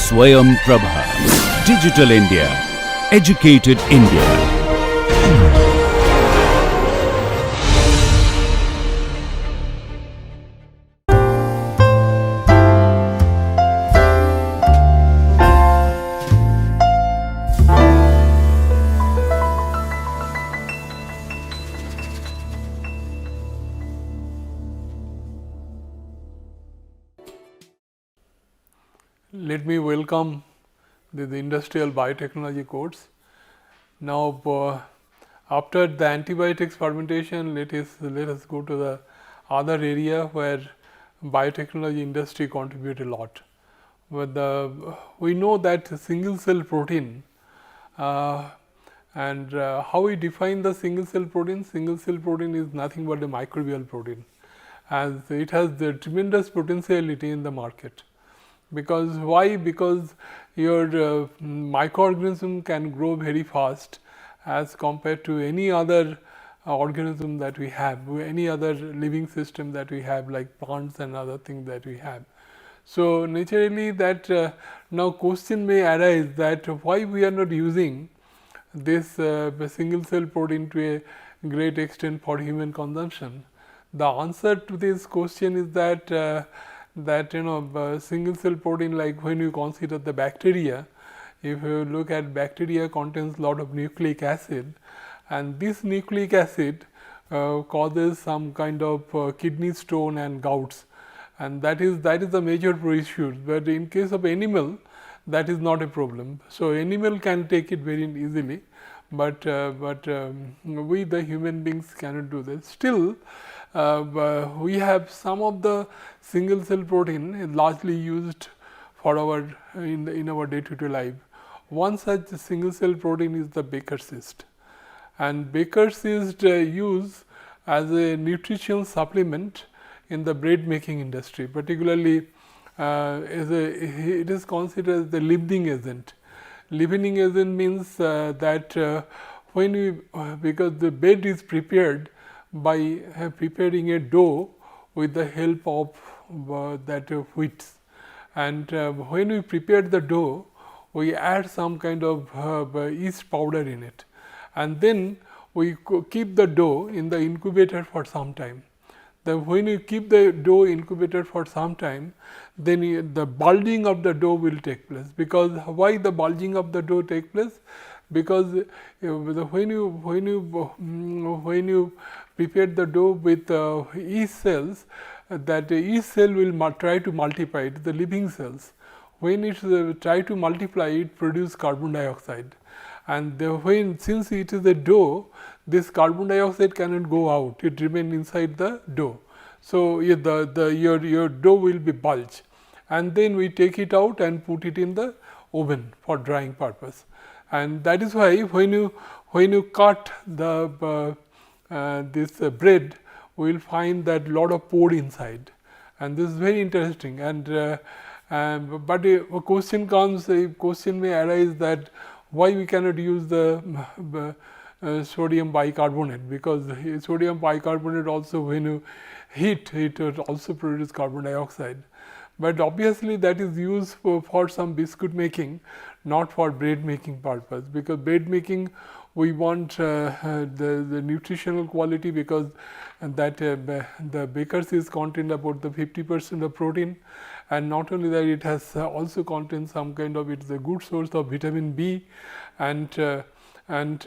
Swayam Prabha. Digital India. Educated India. Let me welcome the industrial biotechnology course. Now, after the antibiotics fermentation, let us go to the other area where biotechnology industry contribute a lot. But we know that single cell protein and how we define the single cell protein. Single cell protein is nothing but a microbial protein, as it has the tremendous potentiality in the market. Because why? Because your microorganism can grow very fast as compared to any other organism that we have, any other living system that we have, like plants and other things that we have. So, naturally that now question may arise that why we are not using this single cell protein to a great extent for human consumption. The answer to this question is that single cell protein, like when you consider the bacteria, if you look at bacteria contains lot of nucleic acid, and this nucleic acid causes some kind of kidney stone and gouts, and that is the major issue. But in case of animal, that is not a problem. So, animal can take it very easily, but we the human beings cannot do this. Still, we have some of the single cell protein is largely used for our in our day-to-day life. One such single cell protein is the Baker's yeast, and Baker's yeast used as a nutritional supplement in the bread making industry, particularly it is considered as the leavening agent. Leavening agent means that when we because the bread is prepared by preparing a dough with the help of that wheat, and when we prepare the dough, we add some kind of yeast powder in it, and then we keep the dough in the incubator for some time. When you keep the dough incubator for some time, then the bulging of the dough will take place. Because why the bulging of the dough take place? Because when you prepare the dough with yeast cells, that yeast cell will try to multiply. It is the living cells. When it try to multiply, it produce carbon dioxide, and since it is a dough, this carbon dioxide cannot go out, it remain inside the dough. So, your dough will be bulge, and then we take it out and put it in the oven for drying purpose. And that is why when you cut the this bread, we will find that lot of pore inside, and this is very interesting. And but a question may arise that why we cannot use the sodium bicarbonate, because sodium bicarbonate also when you heat it also produce carbon dioxide. But obviously that is used for some biscuit making, not for bread making purpose, because bread making we want the nutritional quality, because that the Baker's yeast contain about the 50% of protein, and not only that, it has also contains some kind of, it is a good source of vitamin B, and it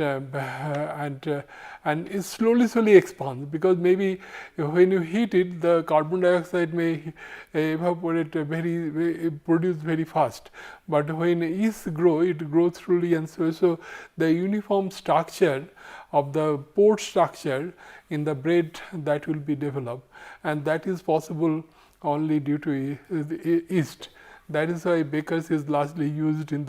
slowly expands, because maybe when you heat it, the carbon dioxide may evaporate produce very fast, but when yeast grow, it grows slowly, and so the uniform structure of the pore structure in the bread that will be developed, and that is possible only due to yeast. That is why Baker's is largely used in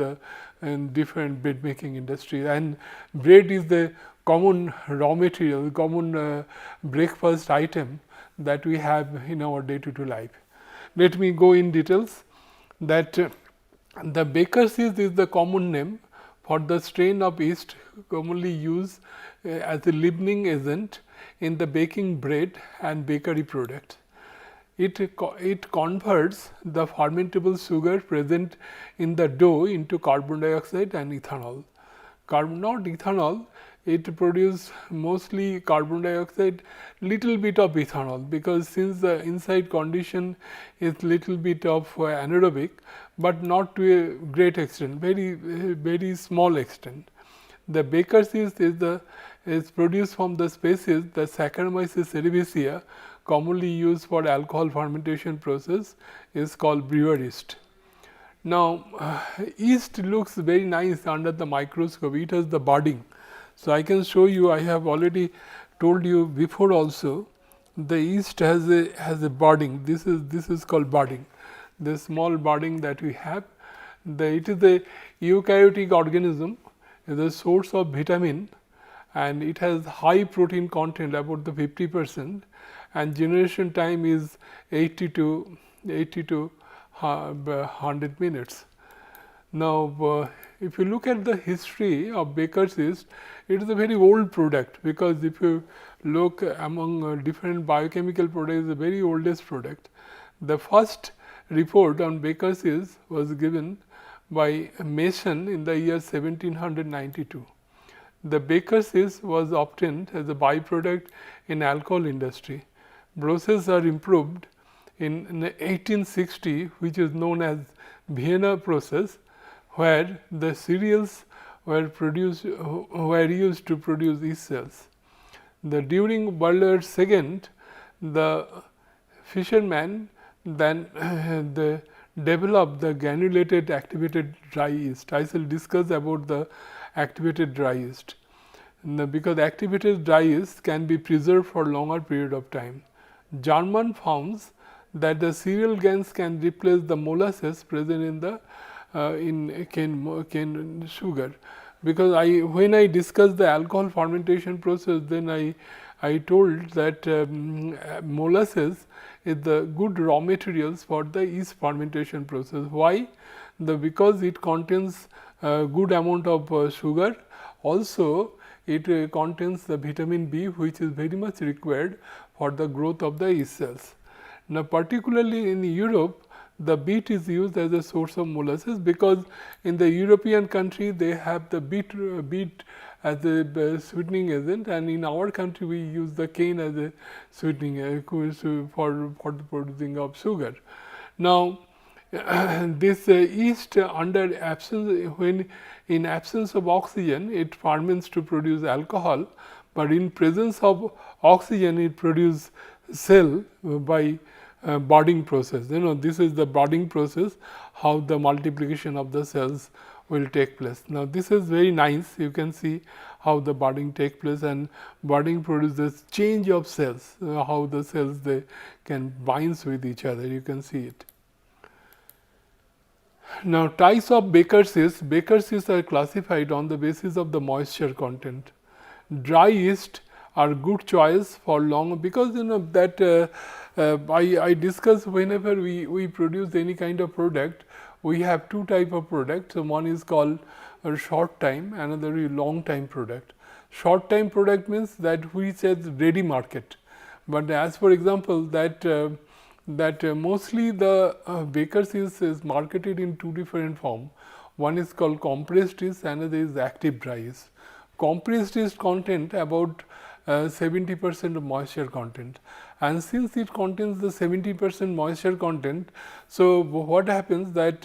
different bread making industry, and bread is the common raw material, common breakfast item that we have in our day-to-day life. Let me go in details that the Baker's yeast is the common name for the strain of yeast commonly used as a leavening agent in the baking bread and bakery products. it converts the fermentable sugar present in the dough into carbon dioxide and ethanol. Not ethanol, it produces mostly carbon dioxide, little bit of ethanol, because since the inside condition is little bit of anaerobic, but not to a great extent, very small extent. The baker's yeast is produced from the species the Saccharomyces cerevisiae, commonly used for alcohol fermentation process, is called brewer yeast. Now, yeast looks very nice under the microscope. It has the budding. So, I can show you, I have already told you before also, the yeast has a budding. This is called budding. The small budding that we have, it is a eukaryotic organism, is a source of vitamin, and it has high protein content, about the 50%, and generation time is 80 to 100 minutes. Now, if you look at the history of baker's yeast, it is a very old product, because if you look among different biochemical products, it is the very oldest product. The first report on baker's yeast was given by Mason in the year 1792. The baker's yeast was obtained as a byproduct in alcohol industry. Processes are improved in 1860, which is known as Vienna process, where the cereals were used to produce yeast cells. During World War II, the fishermen then developed the granulated activated dry yeast. I shall discuss about the activated dry yeast, because activated dry yeast can be preserved for longer period of time. German found that the cereal grains can replace the molasses present in the cane sugar, because when I discussed the alcohol fermentation process, then I told that molasses is the good raw materials for the yeast fermentation process. Why? Because it contains a good amount of sugar. Also, it contains the vitamin B, which is very much required for the growth of the yeast cells. Now, particularly in Europe, the beet is used as a source of molasses, because in the European country they have the beet as a sweetening agent, and in our country we use the cane as a sweetening for the producing of sugar. Now, this yeast under absence, when in absence of oxygen, it ferments to produce alcohol, but in presence of oxygen it produces cell by budding process. This is the budding process, how the multiplication of the cells will take place. Now, this is very nice. You can see how the budding take place, and budding produces change of cells, how the cells they can bind with each other. You can see it. Now, types of baker's yeast. Baker's yeast are classified on the basis of the moisture content. Dry yeast are good choice for long, because that I discuss whenever we produce any kind of product, we have two type of products. So, one is called a short time, another is long time product. Short time product means that which has ready market, but as for example that mostly the baker's yeast is marketed in two different form. One is called compressed yeast, another is active dry yeast. Compressed yeast content about 70% of moisture content, and since it contains the 70% moisture content, so what happens that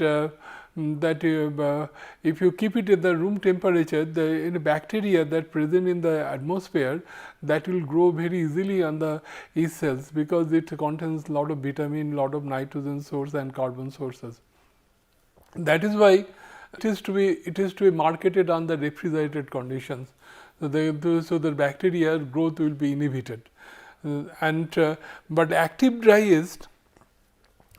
if you keep it at the room temperature, the bacteria that present in the atmosphere, that will grow very easily on the yeast cells, because it contains lot of vitamin, lot of nitrogen source and carbon sources. That is why it is to be marketed on the refrigerated conditions. So, the bacteria growth will be inhibited, but active dry yeast,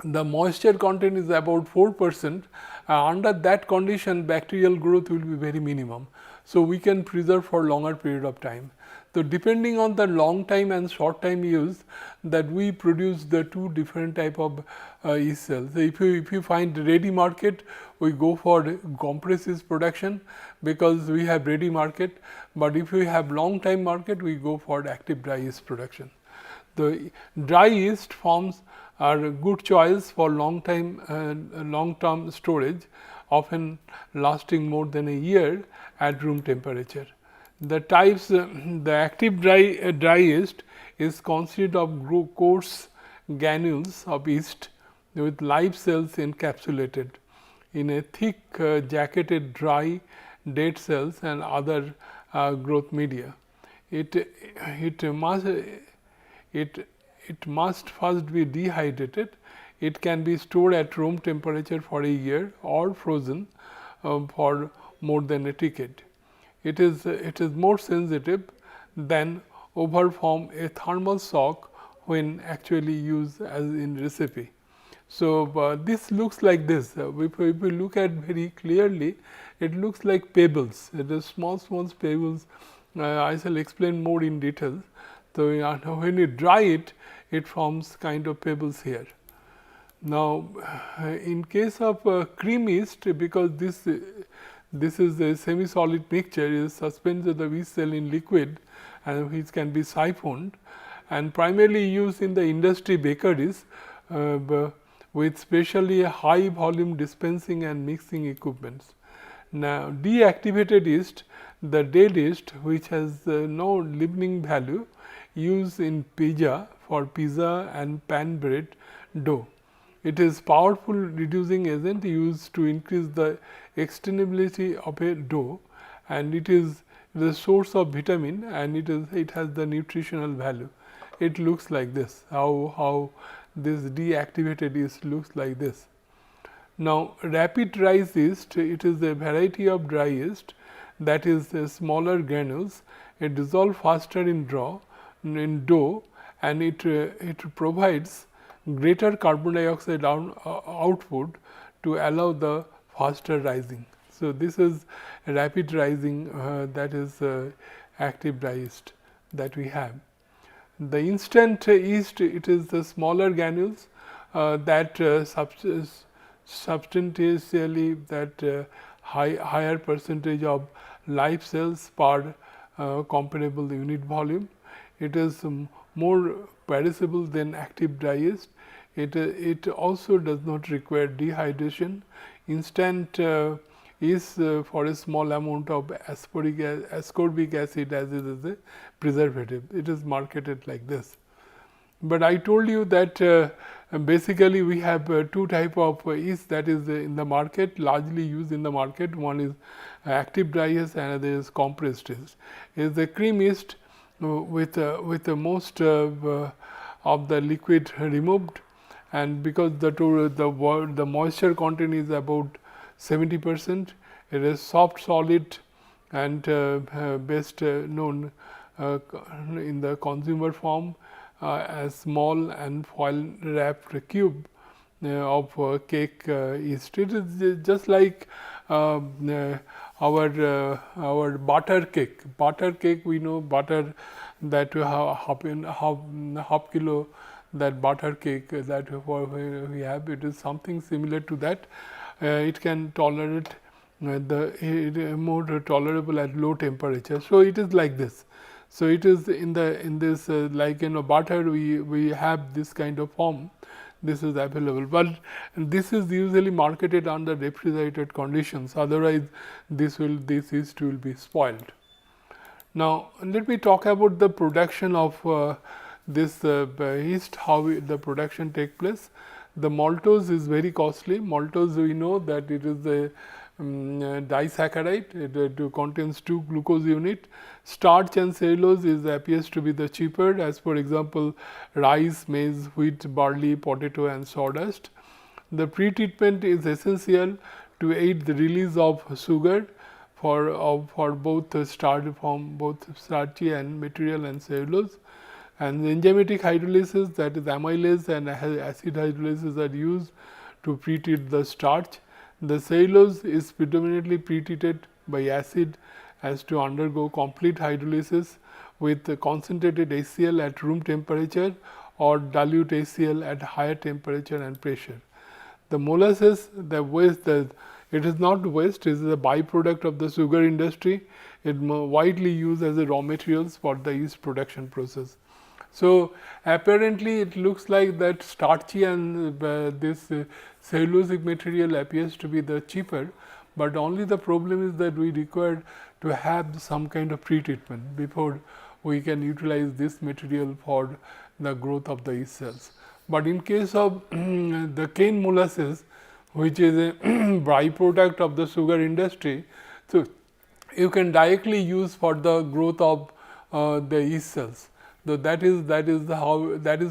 the moisture content is about 4%. Under that condition, bacterial growth will be very minimum. So, we can preserve for longer period of time. So, depending on the long time and short time use, that we produce the two different type of yeast cells. So, if you find ready market, we go for compressed yeast production, because we have ready market, but if we have long time market, we go for active dry yeast production. The dry yeast forms are a good choice for long-term storage, often lasting more than a year at room temperature. The types, the active dry yeast is consisted of coarse granules of yeast with live cells encapsulated in a thick jacketed dry dead cells and other growth media. It must first be dehydrated. It can be stored at room temperature for a year or frozen for more than a decade. It is more sensitive than overform a thermal shock when actually used as in recipe. So, this looks like this. If we look at very clearly, it looks like pebbles. It is small pebbles. I shall explain more in detail. So, when you dry it, it forms kind of pebbles here. Now, in case of cream yeast, because this is a semi-solid mixture, is suspended the yeast cell in liquid and which can be siphoned and primarily used in the industry bakeries with specially high volume dispensing and mixing equipments. Now, deactivated yeast, the dead yeast which has no leavening value, used in pizza for pizza and pan bread dough. It is powerful reducing agent used to increase the extendability of a dough, and it is the source of vitamin, and it has the nutritional value. It looks like this, how this deactivated yeast looks like this. Now, rapid rise yeast, it is a variety of dry yeast that is smaller granules. It dissolves faster in dough, and it provides greater carbon dioxide output to allow the faster rising. So, this is rapid rising that is active dry yeast that we have. The instant yeast, it is the smaller granules that substantially that higher percentage of live cells per comparable unit volume. It is more perishable than active dry yeast. It also does not require dehydration. Instant is for a small amount of ascorbic acid as it is a preservative. It is marketed like this. But I told you that basically we have two type of yeast that is in the market, largely used in the market. One is active dry yeast, another is compressed yeast. Is the cream yeast with the most of the liquid removed, and because the moisture content is about 70%, it is soft solid and best known in the consumer form as small and foil wrapped cube of cake yeast. It is just like our butter cake. Butter cake, we know butter that half kilo that butter cake that we have. It is something similar to that. It can tolerate more tolerable at low temperature. So, it is like this. So, it is in this like butter we have this kind of form. This is available, but this is usually marketed under refrigerated conditions. Otherwise, this yeast will be spoiled. Now, let me talk about the production of this yeast, how the production take place. The maltose is very costly. Maltose, we know that it is a disaccharide. It contains 2 glucose unit. Starch and cellulose appears to be the cheaper, as for example, rice, maize, wheat, barley, potato and sawdust. The pre-treatment is essential to aid the release of sugar for both starchy and material and cellulose. And the enzymatic hydrolysis, that is amylase and acid hydrolysis, are used to pre-treat the starch. The cellulose is predominantly pre-treated by acid as to undergo complete hydrolysis with concentrated HCl at room temperature or dilute HCl at higher temperature and pressure. The molasses, the waste, it is not waste, it is a byproduct of the sugar industry. It is widely used as a raw materials for the yeast production process. So, apparently it looks like that starchy and this cellulosic material appears to be the cheaper, but only the problem is that we require to have some kind of pre-treatment before we can utilize this material for the growth of the yeast cells. But in case of the cane molasses, which is a byproduct of the sugar industry, so you can directly use for the growth of the yeast cells. So that is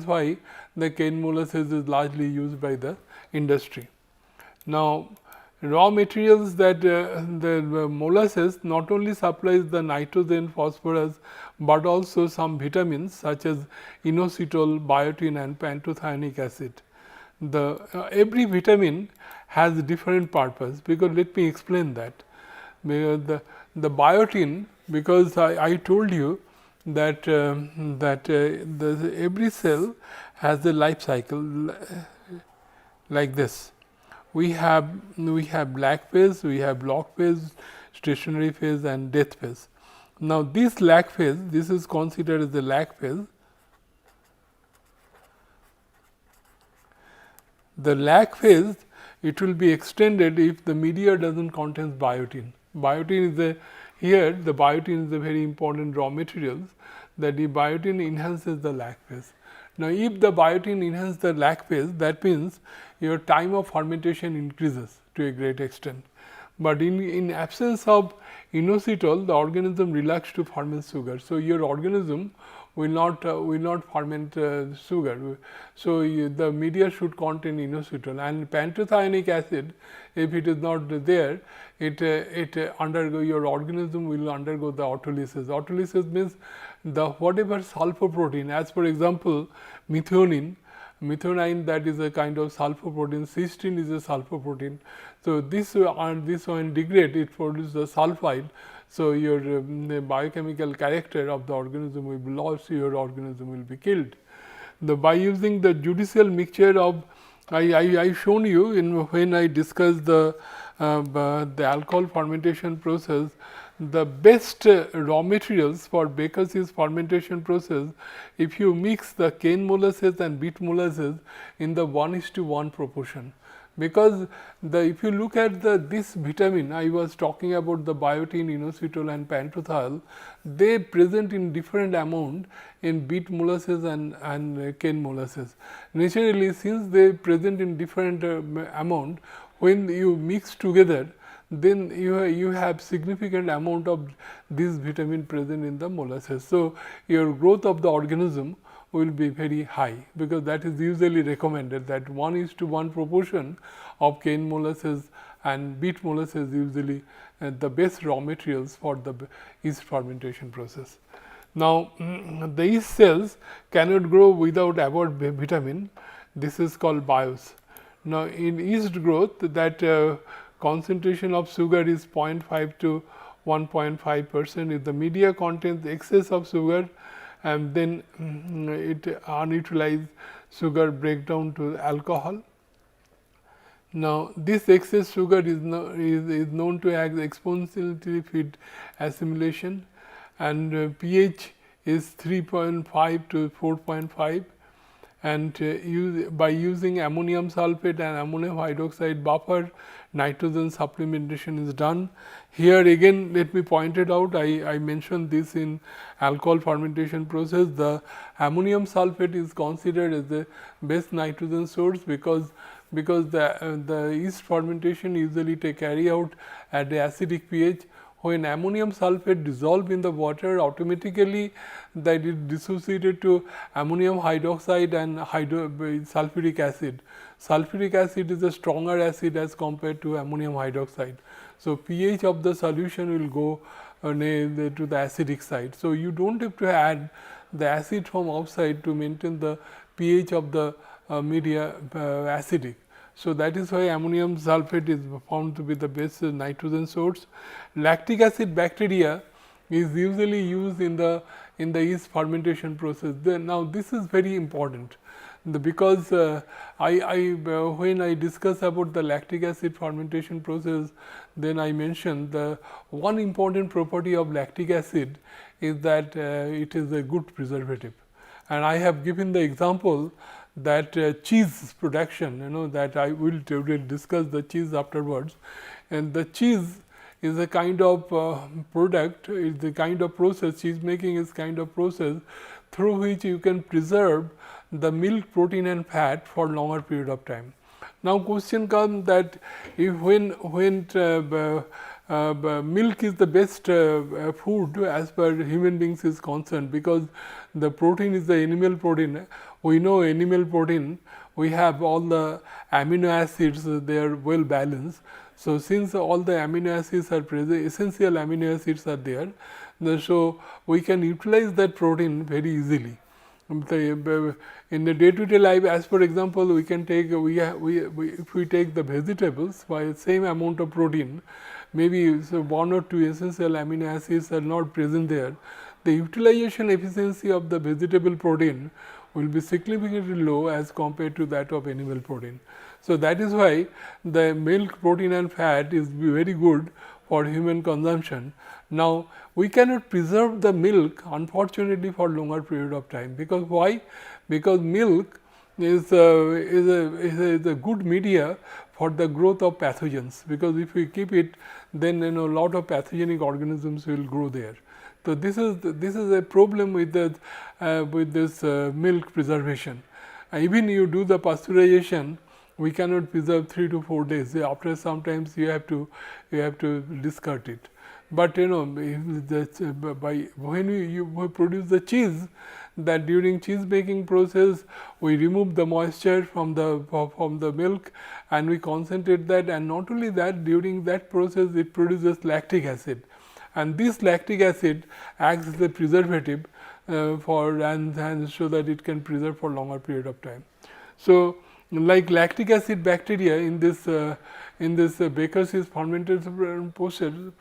why the cane molasses is largely used by the industry. Now, raw materials that the molasses not only supplies the nitrogen, phosphorus, but also some vitamins such as inositol, biotin and pantothenic acid. The every vitamin has different purpose, because let me explain that. The biotin, because I told you that every cell has a life cycle like this. We have lag phase, we have log phase, stationary phase and death phase. Now, this lag phase, this is considered as the lag phase. The lag phase, it will be extended if the media does not contain biotin. Biotin is here the biotin is a very important raw materials, that the biotin enhances the lag phase. Now, if the biotin enhances the lag phase, that means your time of fermentation increases to a great extent. But in absence of inositol, the organism relucts to ferment sugar. So, your organism will not ferment sugar. So, the media should contain inositol, and pantothenic acid, if it is not there, your organism will undergo the autolysis. Autolysis means the whatever sulfur protein, as for example methionine, that is a kind of sulfur protein, cysteine is a sulfur protein. So, this one degrade, it produces the sulfide. So, your biochemical character of the organism will be lost, your organism will be killed. By using the judicial mixture of, I shown you when I discussed the alcohol fermentation process, the best raw materials for Baker's yeast fermentation process, if you mix the cane molasses and beet molasses in the 1:1 proportion. Because if you look at this vitamin, I was talking about the biotin, inositol and pantothiol, they present in different amount in beet molasses and cane molasses. Naturally, since they present in different amount, when you mix together, then you have significant amount of this vitamin present in the molasses. So, your growth of the organism will be very high, because that is usually recommended, that 1:1 proportion of cane molasses and beet molasses usually the best raw materials for the yeast fermentation process. Now, the yeast cells cannot grow without about vitamin. This is called BIOS. Now, in yeast growth, that concentration of sugar is 0.5 to 1.5%. If the media contains excess of sugar, and then it unutilized sugar break down to alcohol. Now, this excess sugar is known to act exponentially feed assimilation, and pH is 3.5 to 4.5, and by using ammonium sulphate and ammonium hydroxide buffer, nitrogen supplementation is done. Here again, let me point it out, I mentioned this in alcohol fermentation process. The ammonium sulphate is considered as the best nitrogen source, because the yeast fermentation usually carry out at the acidic pH. When ammonium sulphate dissolve in the water, automatically that is dissociated to ammonium hydroxide and sulfuric acid. Sulfuric acid is a stronger acid as compared to ammonium hydroxide. So, pH of the solution will go to the acidic side. So, you do not have to add the acid from outside to maintain the pH of the media acidic. So, that is why ammonium sulphate is found to be the best nitrogen source. Lactic acid bacteria is usually used in the yeast fermentation process. Now, this is very important, because when I discuss about the lactic acid fermentation process, then I mentioned the one important property of lactic acid is that it is a good preservative. And I have given the example that cheese production, that I will discuss the cheese afterwards. And the cheese is a kind of product, is the kind of process, cheese making is kind of process through which you can preserve the milk, protein and fat for longer period of time. Now, question comes that if when milk is the best food as per human beings is concerned, because the protein is the animal protein. We know animal protein, we have all the amino acids, they are well balanced. So, since all the amino acids are present, essential amino acids are there, so we can utilize that protein very easily. In the day-to-day life, as for example, we can take if we take the vegetables by same amount of protein, maybe 1 or 2 essential amino acids are not present there, the utilization efficiency of the vegetable protein will be significantly low as compared to that of animal protein. So, that is why the milk, protein and fat is very good for human consumption. Now, we cannot preserve the milk unfortunately for longer period of time, because why? Because milk is a good media for the growth of pathogens, because if we keep it, then a lot of pathogenic organisms will grow there. So, this is a problem with this milk preservation. Even you do the pasteurization, we cannot preserve 3 to 4 days. After sometimes you have to discard it. But when you produce the cheese, that during cheese making process we remove the moisture from the milk and we concentrate that, and not only that, during that process it produces lactic acid, and this lactic acid acts as a preservative and so that it can preserve for longer period of time. So, like lactic acid bacteria in this Baker's yeast fermentation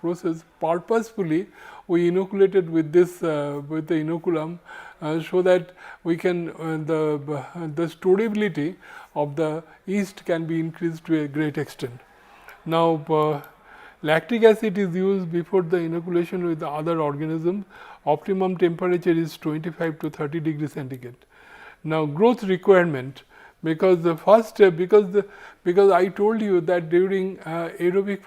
process, purposefully we inoculated with this with the inoculum, so that we can the storability of the yeast can be increased to a great extent. Now, lactic acid is used before the inoculation with the other organisms. Optimum temperature is 25 to 30 degrees centigrade. Now, growth requirement, because the first because I told you that during aerobic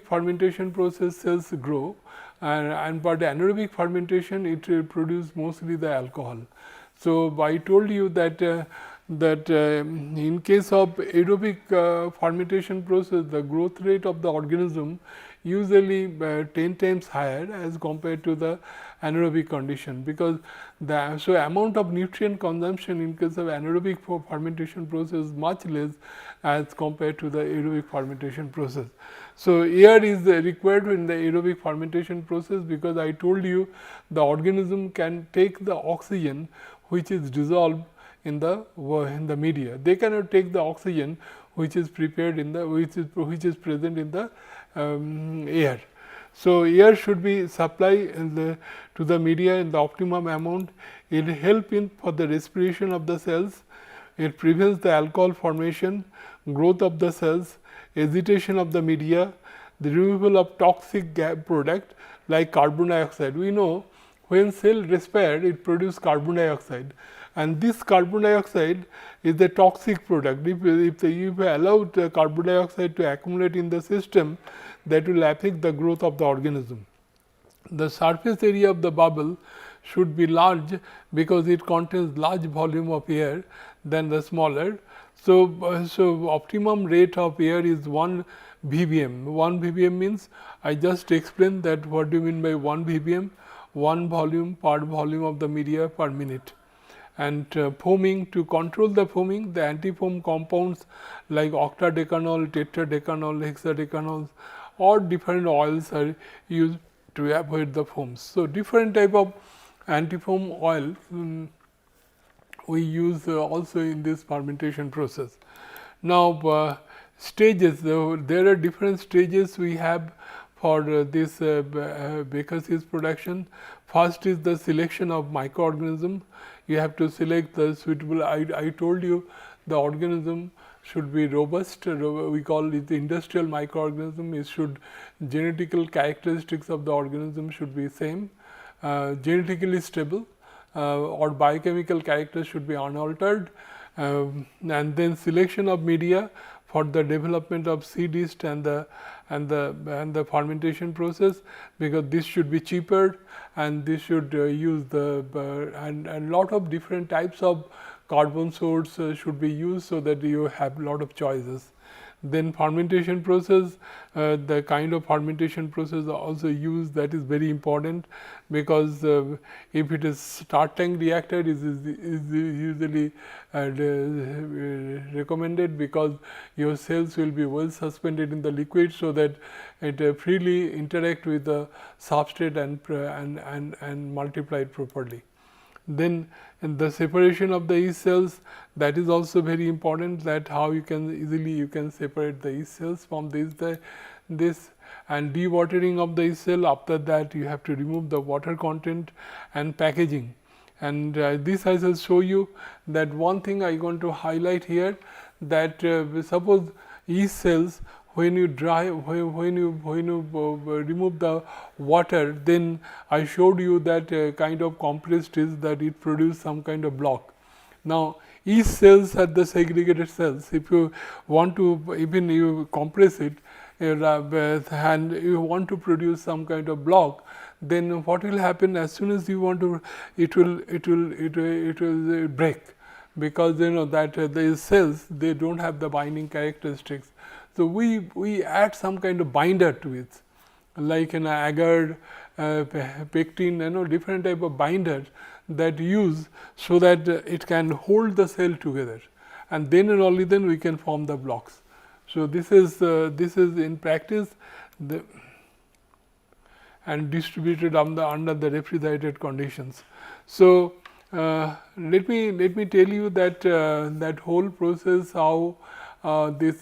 fermentation process cells grow, and but anaerobic fermentation it produce mostly the alcohol. So, I told you that in case of aerobic fermentation process, the growth rate of the organism usually 10 times higher as compared to the anaerobic condition, because so amount of nutrient consumption in case of anaerobic fermentation process is much less as compared to the aerobic fermentation process. So, air is required in the aerobic fermentation process, because I told you the organism can take the oxygen which is dissolved in the media. They cannot take the oxygen which is prepared in the which is present in the air. So, air should be supplied to the media in the optimum amount. It help for the respiration of the cells. It prevents the alcohol formation, growth of the cells, agitation of the media, the removal of toxic product like carbon dioxide. We know when cell respire, it produces carbon dioxide, and this carbon dioxide is the toxic product. If you allow the carbon dioxide to accumulate in the system, that will affect the growth of the organism. The surface area of the bubble should be large, because it contains large volume of air than the smaller. So, optimum rate of air is 1 ppm. 1 ppm means, I just explained that what do you mean by 1 ppm, 1 volume per volume of the media per minute. And foaming, to control the foaming, the anti-foam compounds like octadecanol, tetradecanol, hexadecanol or different oils are used to avoid the foams. So, different type of anti-foam oil we use also in this fermentation process. Now, stages, there are different stages we have for this Baker's yeast production. First is the selection of microorganism. You have to select the suitable, I told you the organism should be robust, we call it the industrial microorganism. It should, genetical characteristics of the organism should be same, genetically stable, or biochemical characters should be unaltered, and then selection of media for the development of seed yeast and the fermentation process, because this should be cheaper, and this should use the and lot of different types of carbon source should be used, so that you have lot of choices. Then fermentation process, the kind of fermentation process also used, that is very important, because if it is start tank reactor is usually recommended, because your cells will be well suspended in the liquid, so that it freely interact with the substrate and multiplied properly. Then the separation of the yeast cells, that is also very important, that how you can easily separate the yeast cells from this and dewatering of the yeast cell. After that, you have to remove the water content and packaging. And this I shall show you that one thing I want to highlight here, that suppose yeast cells, when you remove the water, then I showed you that kind of compressed is that it produces some kind of block. Now, yeast cells are the segregated cells. If you want to, even you compress it and you want to produce some kind of block, then what will happen? As soon as you want to, it will break, because you know that the cells, they don't have the binding characteristics. So we add some kind of binder to it, like an agar, pectin, different type of binder that use, so that it can hold the cell together, and then and only then we can form the blocks. So this is in practice and distributed under the refrigerated conditions. So let me tell you that that whole process, how this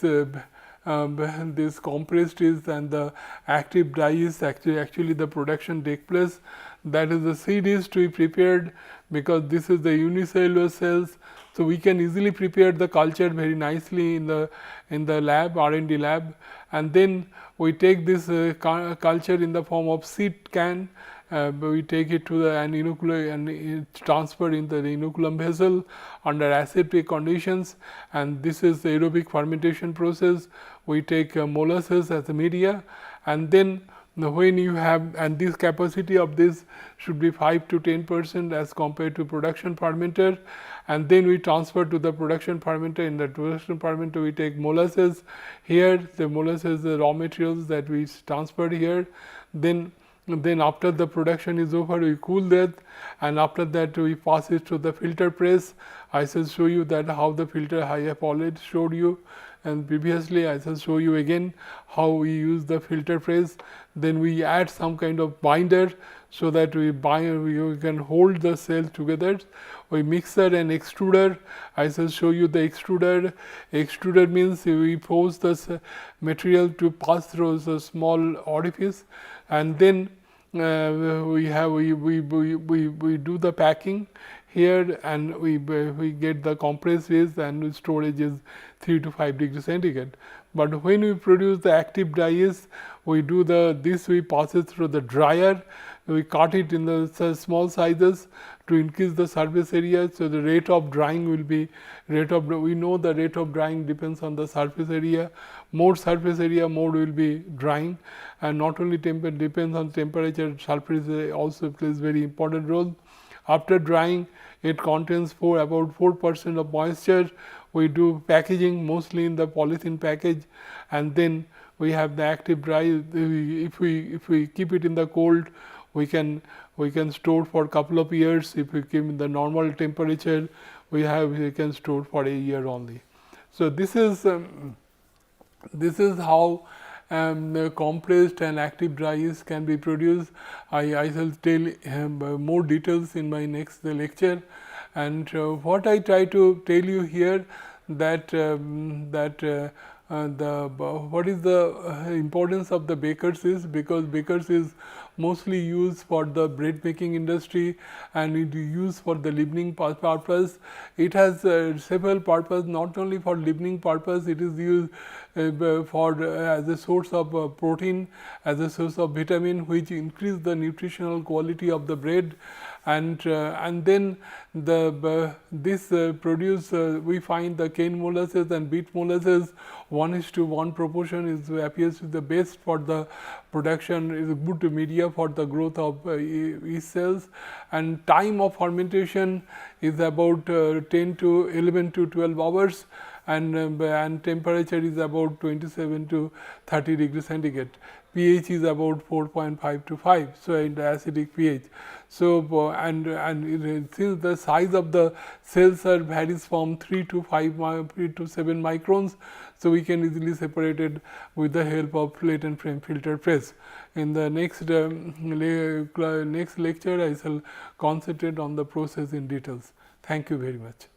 compressed yeast and the active dry yeast, actually the production take place. That is the seed yeast we prepared, because this is the unicellular cells. So we can easily prepare the culture very nicely in the lab, R&D lab, and then we take this culture in the form of seed can. We take it to the inoculum and transfer in the inoculum vessel under aseptic conditions, and this is the aerobic fermentation process. We take molasses as a media, and then when you have, and this capacity of this should be 5 to 10% as compared to production fermenter, and then we transfer to the production fermenter. In the production fermenter, we take molasses. Here the molasses, the raw materials that we transferred here. Then after the production is over, we cool that, and after that we pass it to the filter press. I shall show you that how the filter, I have already showed you, and previously I shall show you again how we use the filter press. Then we add some kind of binder, so that we can hold the cell together. We mixer and extruder. I shall show you the extruder. Extruder means we force the material to pass through the small orifice, and then we do the packing here, and we get the compressed yeast, and storage is 3 to 5 degrees centigrade. But when we produce the active dry yeast, we do we pass it through the dryer. We cut it in the small sizes to increase the surface area. So the rate of drying will be we know the rate of drying depends on the surface area. More surface area, more will be drying, and not only depends on temperature, surface also plays very important role. After drying, it contains about 4% of moisture. We do packaging mostly in the polythene package, and then we have the active dry. If we keep it in the cold, we can store for a couple of years. If we keep in the normal temperature, we can store for a year only. So this is how the compressed and active dry yeast can be produced. I shall tell more details in my next lecture. And what I try to tell you here, that what is the importance of the bakers is, because bakers is mostly used for the bread making industry, and it is used for the leavening purpose. It has several purposes, not only for leavening purpose, it is used for as a source of protein, as a source of vitamin, which increase the nutritional quality of the bread. And then this produce we find the cane molasses and beet molasses 1:1 proportion is appears to be the best for the production, is a good media for the growth of yeast cells, and time of fermentation is about 10 to 11 to 12 hours, and temperature is about 27 to 30 degrees centigrade. pH is about 4.5 to 5, so in the acidic pH. So since the size of the cells are varies from 3 to 5 3 to 7 microns, so we can easily separate it with the help of plate and frame filter press. In the next lecture, I shall concentrate on the process in details. Thank you very much.